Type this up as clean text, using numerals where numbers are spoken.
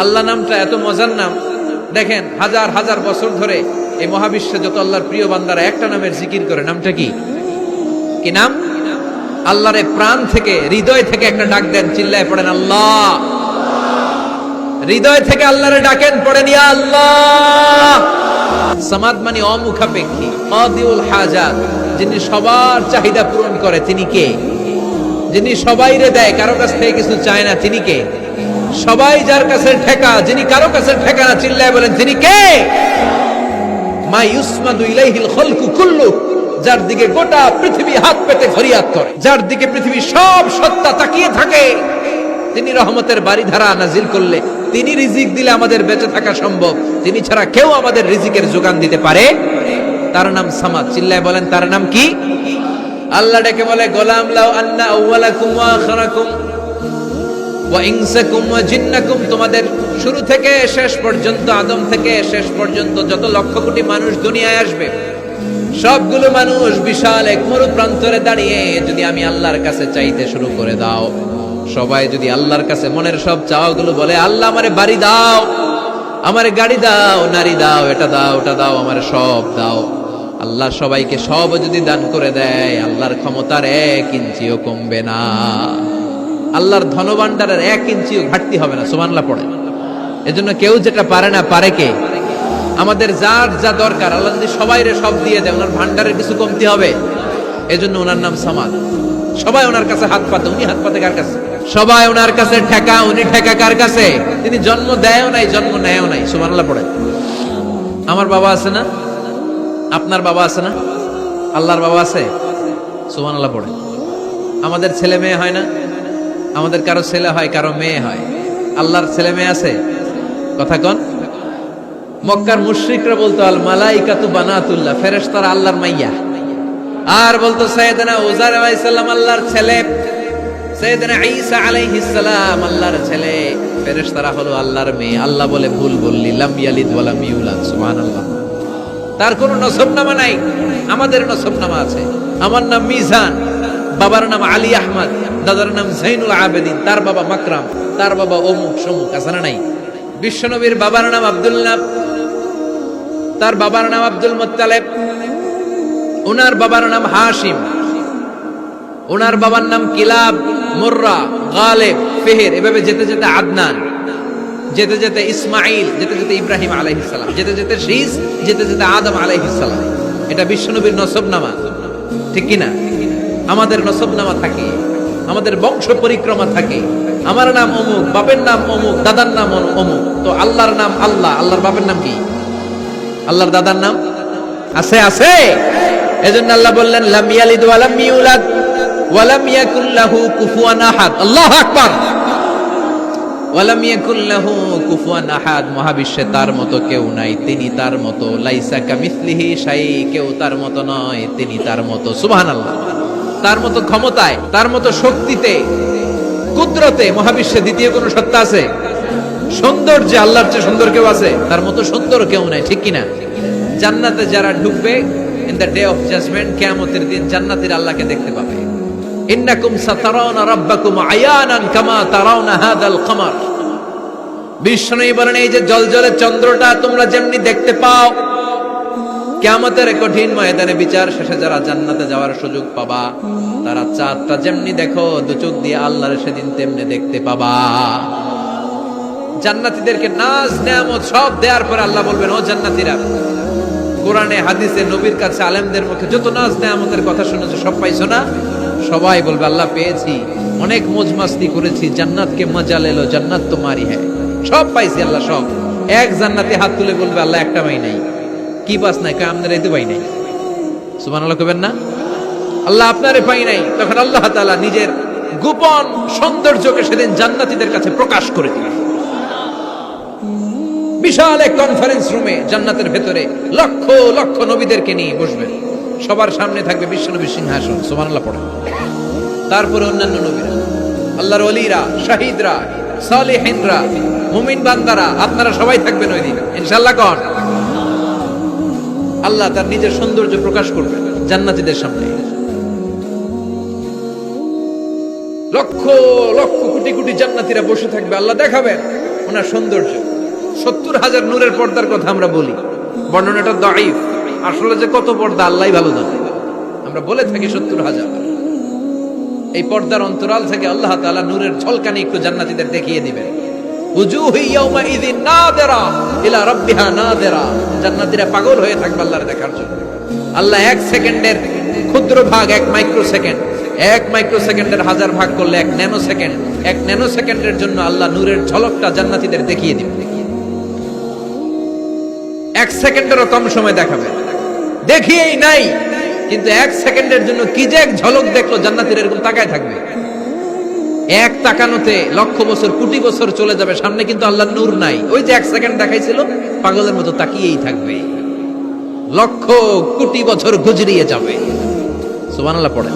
আল্লাহ নামটা এত মজার নাম, দেখেন হাজার হাজার বছর ধরে এই মহাবিশ্বে যত আল্লাহর প্রিয় বান্দারা একটা নামের জিকির করে। নামটা কি? কি নাম? আল্লাহর প্রাণ থেকে হৃদয় থেকে একটা ডাক দেন, চিল্লায় পড়েন আল্লাহ। হৃদয় থেকে আল্লাহরে ডাকেন, পড়েন ইয়া আল্লাহ। সামাদ মানে অমুখাপেক্ষী, কাদিউল হাজাত, যিনি সবার চাহিদা পূরণ করে তিনি কে? যিনি সবাইরে দেয়, কারো কাছ থেকে কিছু চায় না, তিনি কে? সবাই যার কাছে ঠেকা, যিনি কারো কাছে ঠেকা না, চিল্লায় বলেন তিনি কে? মা ইউসমাদু ইলাইহিল খালকু কুল্লু, যার দিকে গোটা পৃথিবী হাত পেতে ফরিয়াদ করে, যার দিকে পৃথিবীর সব সত্তা তাকিয়ে থাকে, তিনি রহমতের বারিধারা নাজিল করলে, তিনি রিজিক দিলে আমাদের বেঁচে থাকা সম্ভব, তিনি ছাড়া কেউ আমাদের রিজিকের যোগান দিতে পারে। তার নাম সামাদ, চিল্লায় বলেন তার নাম কি? আল্লাহ ডেকে বলে গোলাম লাউ আন্না আউওয়ালাকুম ওয়া আখিরাকুম ওয়া ইনসাকুম ওয়া জিন্নাকুম, তোমাদের শুরু থেকে শেষ পর্যন্ত, আদম থেকে শেষ পর্যন্ত যত লক্ষ কোটি মানুষ দুনিয়ায় আসবে, সবগুলো মানুষ বিশাল এক মরু প্রান্তরে দাঁড়িয়ে যদি আমি আল্লাহর কাছে চাইতে শুরু করে দাও, সবাই যদি আল্লাহর কাছে মনের সব চাওয়াগুলো বলে, আল্লাহ আমারে বাড়ি দাও, আমারে গাড়ি দাও, নারী দাও, এটা দাও, ওটা দাও, আমারে সব দাও, আল্লাহ সবাইকে সব যদি দান করে দেয়, আল্লাহর ক্ষমতার 1 ইঞ্চিও কমবে না, আল্লাহর ধনভাণ্ডারের 1 ইঞ্চিও ঘাটতি হবে না। সুবহানাল্লাহ পড়ে। এজন্য কেউ যেটা পারে না, পারে কে? আমাদের যার যা দরকার আল্লাহ যদি সবাইরে সব দিয়ে দেয়, ওনার ভান্ডারের কিছু কমতি হবে? এজন্য ওনার নাম সামাদ। সবাই ওনার কাছে হাত পাতে, উনি হাত পাতে কার কাছে? সবাই ওনার কাছে ঠেকা, উনি ঠেকা কার কাছে? তিনি জন্ম দেয়ও নাই, জন্ম নেয়ও নাই। সুবহানাল্লাহ পড়ে। আমার বাবা আছে না? আপনার বাবা আছে না? আল্লাহর বাবা আছে? সুবহানাল্লাহ পড়ে। আমাদের ছেলে মেয়ে হয় না? আমাদের কারো ছেলে হয়, কারো মেয়ে হয়। আল্লাহর ছেলে মেয়ে আছে? কথা কন। মক্কার মুশরিকরা বলতো আল মালাইকাতু বানাতুল্লাহ, ফেরেশতারা আল্লাহর মাইয়া। আর বলতো সাইয়েদনা উযার আলাইহিস সালাম আল্লাহর ছেলে, সাইয়েদনা ঈসা আলাইহিস সালাম আল্লাহর ছেলে, ফেরেশতারা হলো আল্লাহর মেয়ে। আল্লাহ বলে ভুল বললি, লাম ইয়ালিদ ওয়া লাম ইউলাদ। সুবহানাল্লাহ। তার কোনো নসবনামা নাই, আমাদের নসবনামা আছে। আমার নাম মিজান, বাবার নাম আলী আহমদ, দাদার নাম জাইনুল আবেদিন, তার বাবা মাকরাম, তার বাবা অমুক সমুক, আছে না নাই? বিশ্বনবীর বাবার নাম আব্দুল্লাহ, তার বাবার নাম আব্দুল মুত্তালিব, ওনার বাবার নাম হাশিম, ওনার বাবার নাম কিলাব, মুররা, গালিব, ফিহির, এভাবে যেতে যেতে আদনান, যেতে যেতে ইসমাইল, যেতে যেতে ইব্রাহিম আলাইহিস সালাম, যেতে যেতে শীস, যেতে যেতে আদম আলাইহিস সালাম। এটা বিশ্বনবীর নসবনামা, ঠিক কি না? আমাদের নসবনামা থাকে, আমাদের বংশ পরিক্রমা থাকে। আমার নাম অমুক, বাপের নাম অমুক, দাদার নাম অমুক। তো আল্লাহর নাম আল্লাহ, আল্লাহর বাপের নাম কি? আল্লাহর দাদার নাম আছে? আছে। এজন্য আল্লাহ বললেন লাম ইয়ালিদ ওয়া লাম ইউলাদ ওয়া লাম ইয়াকুল লাহু কুফুয়ান আহাদ। আল্লাহু আকবার। ওয়া লাম ইয়াকুল লাহু কুফুয়ান আহাদ, মহাবিশ্বে তার মতো কেউ নাই, তিনি তার মতো। লাইসা কামিসলিহি শাই, কেউ তার মতো নয়, তিনি তার মতো। সুবহানাল্লাহ। তার মতো ক্ষমতায়, তার মতো শক্তিতে, কুদরতে মহাবিশ্বে দ্বিতীয় কোন সত্তা আছে? সৌন্দর্যে আল্লাহর চেয়ে সুন্দর কেউ আছে? তার মতো সুন্দর কেউ নাই, ঠিক কিনা? জান্নাতে যারা ঢুকবে in the day of judgment, কিয়ামতের দিন জান্নাতীরা আল্লাহকে দেখতে পাবে। ইন্নাকুম সাতারাউনা রাব্বাকুম আয়ানান কামা তারাউনা হাদাল কমার। বিষ্ণু বলেন এই যে জলজলে চন্দ্রটা তোমরা যেমনি দেখতে পাও, কিয়ামতের কঠিন ময়দানে বিচার শেষে যারা জান্নাতে যাওয়ার সুযোগ পাবা, তারা চাঁদটা যেমনি দেখো দু চোখ দিয়ে আল্লাহর সেদিন তেমনি দেখতে পাবা। জান্নাতীদেরকে নাজ নেয়ামত সব দেওয়ার পর আল্লাহ বলবেন, ও জান্নাতীরা, কোরআনে হাদিসে নবীর কাছে আলেমদের মুখে যত নাজ নেয়ামতের কথা শুনেছো সব পাইছো না? সবাই বলবে আল্লাহ পেয়েছি, অনেক মौज मस्ती করেছি, জান্নাতকে মজা লেলো, জান্নাত তোমারই হ্যায়, সব পাইছি আল্লাহ সব। এক জান্নাতি হাত তুলে বলবে আল্লাহ একটা পাই নাই। কি পাস নাই? কয় আমাদের এই তো পাই নাই। সুবহানাল্লাহ কইবেন না? আল্লাহ আপনারে পাই নাই। তখন আল্লাহ তাআলা নিজের গোপন সৌন্দর্যকে সেদিন জান্নাতীদের কাছে প্রকাশ করে দিলেন। বিশাল এক কনফারেন্স রুমে জান্নাতের ভেতরে লক্ষ লক্ষ নবীদেরকে নিয়ে বসবেন, সবার সামনে থাকবে বিশ্বনবীর সিংহাসন। সুবহানাল্লাহ পড়ে। তারপরে অন্যান্য নবীরা, আল্লাহর ওলিরা, শাহিদরা, সালেহিনরা, মুমিন বান্দারা, আপনারা সবাই থাকবেন ওই দিন ইনশাআল্লাহ। কোন আল্লাহ তার নিজের সৌন্দর্য প্রকাশ করবেন জান্নাতীদের সামনে। লক্ষ লক্ষ কোটি কোটি জান্নাতীরা বসে থাকবে, আল্লাহ দেখাবেন ওনার সৌন্দর্য। 70,000 নূরের পর্দার কথা আমরা বলি, বর্ণনাটা দাঈফ, আসলে যে কত পর্দা আল্লাহই ভালো জানে। আমরা বলে থাকি 70,000। এই পর্দার অন্তরাল থেকে আল্লাহ তাআলা নূরের ঝলকানি একটু জান্নাতীদের দেখিয়ে দিবেন। উজুহু ইয়াউমাইযিন নাযিরা ইলা রাব্বিহা নাযিরা, জান্নাতীরা পাগল হয়ে থাকবে আল্লাহর দেখার জন্য। আল্লাহ 1 সেকেন্ডের ক্ষুদ্র ভাগ 1 মাইক্রোসেকেন্ড, 1 মাইক্রোসেকেন্ডের 1000 ভাগ করলে 1 ন্যানো সেকেন্ড, 1 ন্যানো সেকেন্ডের জন্য আল্লাহ নূরের ঝলকটা জান্নাতীদের দেখিয়ে দিবেন। 1 সেকেন্ডেরও কম সময় দেখাবে, দেখিয়েই নাই, কিন্তু 1 সেকেন্ডের জন্য কি যে এক ঝলক দেখলো, জান্নাতীরা এরকম তাকায় থাকবে। এক তাকানোতে লক্ষ বছর কোটি বছর চলে যাবে, সামনে কিন্তু আল্লাহর নূর নাই। ওই যে 1 সেকেন্ড দেখাইছিল, পাগলের মতো তাকিয়েই থাকবে, লক্ষ কোটি বছর গুজরিয়ে যাবে। সুবহানাল্লাহ পড়ে।